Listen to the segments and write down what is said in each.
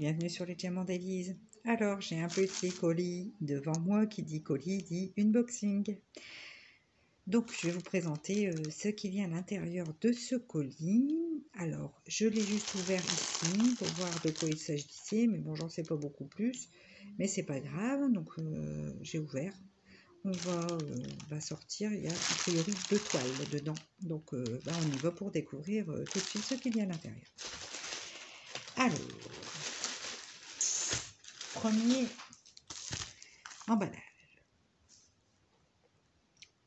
bienvenue sur les diamants d'Élise. Alors, j'ai un petit colis devant moi qui dit colis, dit unboxing. Donc, je vais vous présenter ce qu'il y a à l'intérieur de ce colis. Alors, je l'ai juste ouvert ici pour voir de quoi il s'agissait, mais bon, j'en sais pas beaucoup plus, mais c'est pas grave. Donc, j'ai ouvert. On va sortir, il y a a priori 2 toiles dedans. Donc, on y va pour découvrir tout de suite ce qu'il y a à l'intérieur. Alors, premier emballage.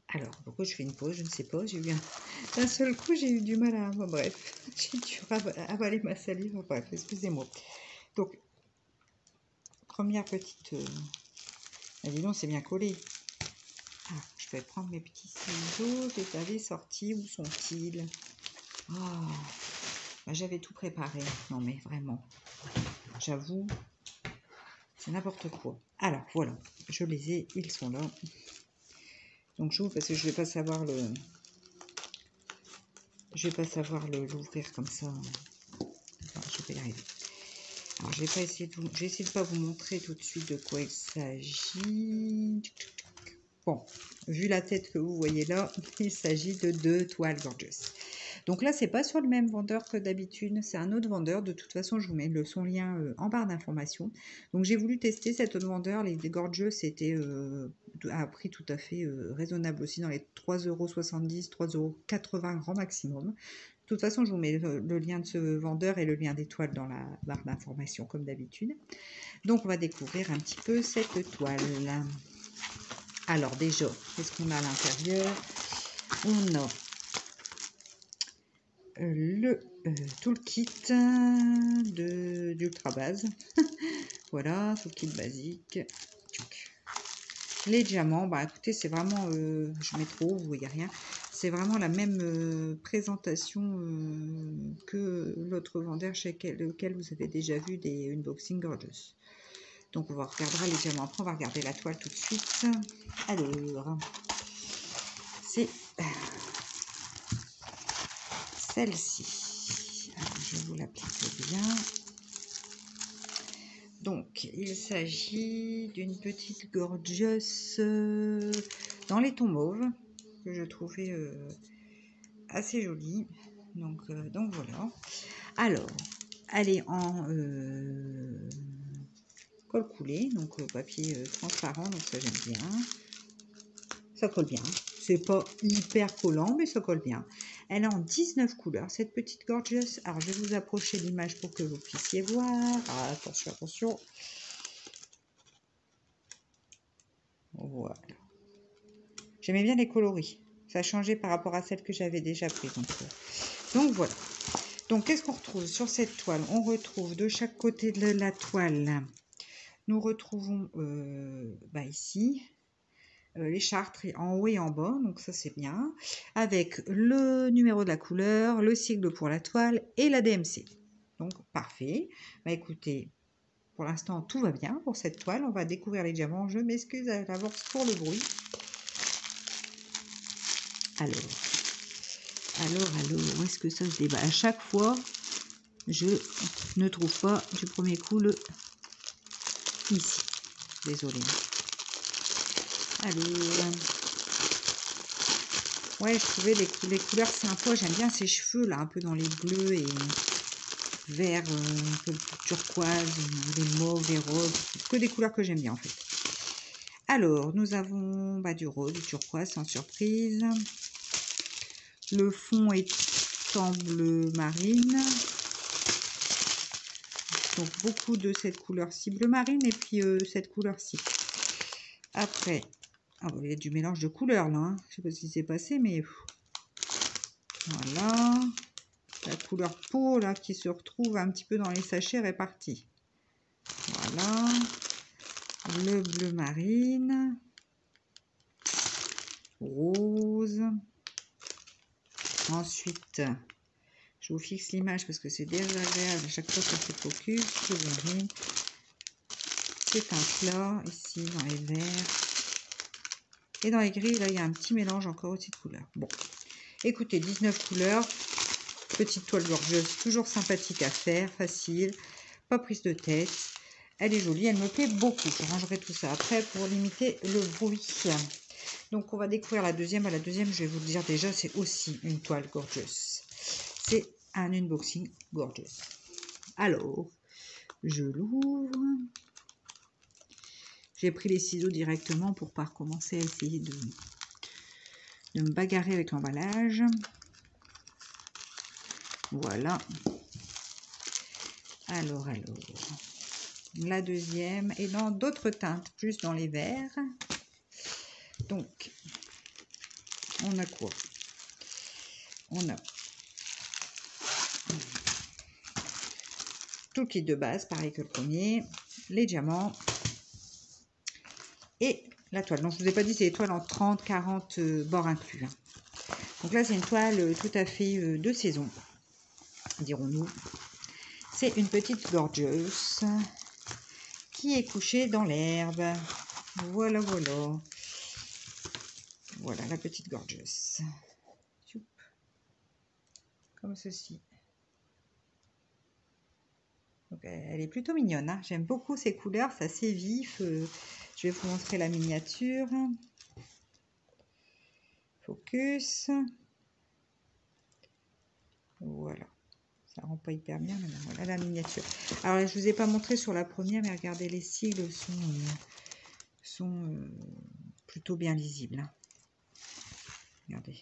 Alors, pourquoi je fais une pause? Je ne sais pas. J'ai eu d'un seul coup, j'ai eu du mal à... Bon, bref, j'ai dû avaler ma salive. Bon, bref, excusez-moi. Donc, première petite... Ah, dis donc, c'est bien collé. Ah, je vais prendre mes petits ciseaux. Je les avais sortis. Où sont-ils? Oh, bah, j'avais tout préparé. Non, mais vraiment. J'avoue, c'est n'importe quoi. Alors, voilà. Je les ai. Ils sont là. Donc, j'ouvre parce que je ne vais pas savoir le... Je vais pas savoir l'ouvrir comme ça. Enfin, je vais y arriver. Alors, je vais pas essayer de vous... Je vais essayer de pas vous montrer tout de suite de quoi il s'agit. Bon, vu la tête que vous voyez là, il s'agit de 2 toiles gorgeous. Donc là, c'est pas sur le même vendeur que d'habitude, c'est un autre vendeur. De toute façon, je vous mets son lien en barre d'informations. Donc j'ai voulu tester cet autre vendeur. Les gorgeous étaient à un prix tout à fait raisonnable aussi, dans les 3,70 €, 3,80 € grand maximum. De toute façon, je vous mets le lien de ce vendeur et le lien des toiles dans la barre d'informations, comme d'habitude. Donc, on va découvrir un petit peu cette toile. Alors, déjà, qu'est-ce qu'on a à l'intérieur? On a tout le kit d'Ultra Base. Voilà, tout le kit basique. Les diamants, bah écoutez, c'est vraiment, je mets trop, vous voyez rien. C'est vraiment la même présentation que l'autre vendeur chez lequel vous avez déjà vu des unboxing gorgeous. Donc on va regarder les diamants. Après, on va regarder la toile tout de suite. Alors, c'est celle-ci. Je vous l'applique bien. Donc, il s'agit d'une petite gorgeous dans les tons mauves que je trouvais assez jolie. Donc voilà. Alors, elle est en colle coulée, donc papier transparent, donc ça j'aime bien. Ça colle bien. C'est pas hyper collant, mais ça colle bien. Elle est en 19 couleurs, cette petite gorgeous. Alors, je vais vous approcher l'image pour que vous puissiez voir. Ah, attention, attention. Voilà. J'aimais bien les coloris. Ça a changé par rapport à celle que j'avais déjà prise. Donc voilà. Donc, qu'est-ce qu'on retrouve sur cette toile? On retrouve de chaque côté de la toile, nous retrouvons ici les chartres en haut et en bas, donc ça c'est bien, avec le numéro de la couleur, le sigle pour la toile et la DMC. Donc parfait. Bah écoutez, pour l'instant tout va bien pour cette toile. On va découvrir les diamants. Je m'excuse à l'avance pour le bruit. Alors, où est-ce que ça se débat? À chaque fois, je ne trouve pas du premier coup le ici. Désolée. Alors, ouais, je trouvais les couleurs sympas. J'aime bien ces cheveux là, un peu dans les bleus et verts, un peu turquoise, les mauves, les roses. C'est que des couleurs que j'aime bien en fait. Alors, nous avons du rose, du turquoise sans surprise. Le fond est en bleu marine. Donc, beaucoup de cette couleur-ci, bleu marine, et puis cette couleur-ci. Après, il y a du mélange de couleurs là. Je ne sais pas ce qui s'est passé, mais voilà. La couleur peau là qui se retrouve un petit peu dans les sachets répartis. Voilà. Le bleu marine. Rose. Ensuite, je vous fixe l'image parce que c'est désagréable à chaque fois que ça se focus. C'est un plat ici dans les verts. Et dans les gris, là, il y a un petit mélange encore aussi de couleurs. Bon, écoutez, 19 couleurs. Petite toile gorgeuse, toujours sympathique à faire, facile. pas prise de tête. Elle est jolie, elle me plaît beaucoup. Je rangerai tout ça après pour limiter le bruit. Donc, on va découvrir la deuxième. À la deuxième, je vais vous le dire déjà, c'est aussi une toile gorgeous. C'est un unboxing gorgeous. Alors, je l'ouvre. J'ai pris les ciseaux directement pour pas recommencer à essayer de me bagarrer avec l'emballage. Voilà. Alors, la deuxième est dans d'autres teintes, plus dans les verts. Donc, on a quoi? On a tout le kit de base, pareil que le premier, les diamants et la toile. Donc, je vous ai pas dit, c'est des toiles en 30, 40 bords inclus. Hein. Donc là, c'est une toile tout à fait de saison, dirons-nous. C'est une petite gorgeous qui est couchée dans l'herbe. Voilà, voilà. Voilà la petite gorgeous. Comme ceci. Donc, elle est plutôt mignonne. Hein. J'aime beaucoup ces couleurs, c'est assez vif. Je vais vous montrer la miniature. Focus. Voilà. Ça rend pas hyper bien, mais voilà la miniature. Alors, je vous ai pas montré sur la première, mais regardez, les sigles sont plutôt bien lisibles. Hein. Regardez.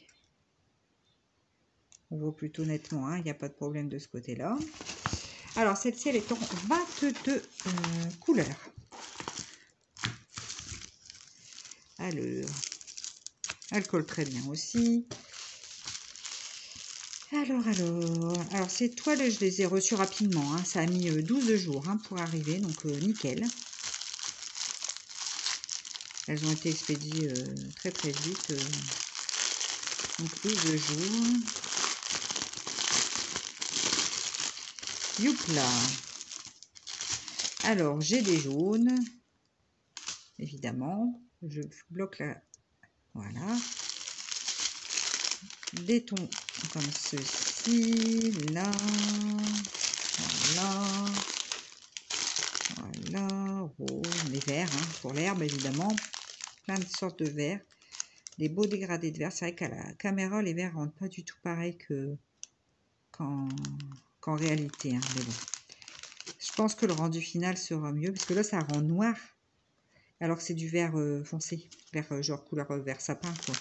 On voit plutôt nettement, hein, il n'y a pas de problème de ce côté-là. Alors, celle-ci, elle est en 22 couleurs. Alors, elle colle très bien aussi. Alors ces toiles, je les ai reçues rapidement. Hein. Ça a mis 12 jours hein, pour arriver, donc nickel. Elles ont été expédiées très très vite. Donc 12 jours. Youpla. Alors, j'ai des jaunes. Évidemment. Je bloque la... Voilà. Des tons comme ceci, là, voilà, rose, les verts, hein, pour l'herbe évidemment, plein de sortes de verts, des beaux dégradés de verts. C'est vrai qu'à la caméra, les verts rendent pas du tout pareil qu'en réalité, hein, mais bon. Je pense que le rendu final sera mieux, parce que là, ça rend noir, alors que c'est du vert foncé, vert genre couleur vert sapin, quoi.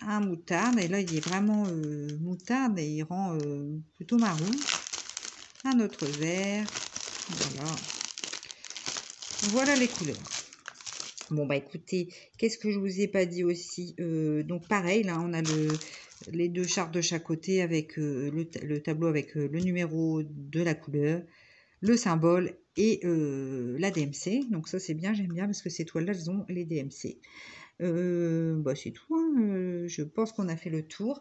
Un moutarde, et là il est vraiment moutarde et il rend plutôt marron. Un autre vert, voilà les couleurs. Bon bah écoutez, qu'est-ce que je vous ai pas dit aussi, donc pareil, là on a les deux chartes de chaque côté avec le tableau avec le numéro de la couleur, le symbole et la DMC. Donc ça c'est bien, j'aime bien parce que ces toiles là elles ont les DMC. Bah c'est tout, hein. Je pense qu'on a fait le tour.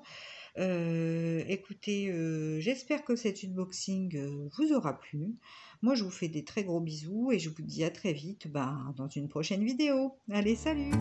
Écoutez, j'espère que cet unboxing vous aura plu. Moi je vous fais des très gros bisous et je vous dis à très vite dans une prochaine vidéo. Allez, salut!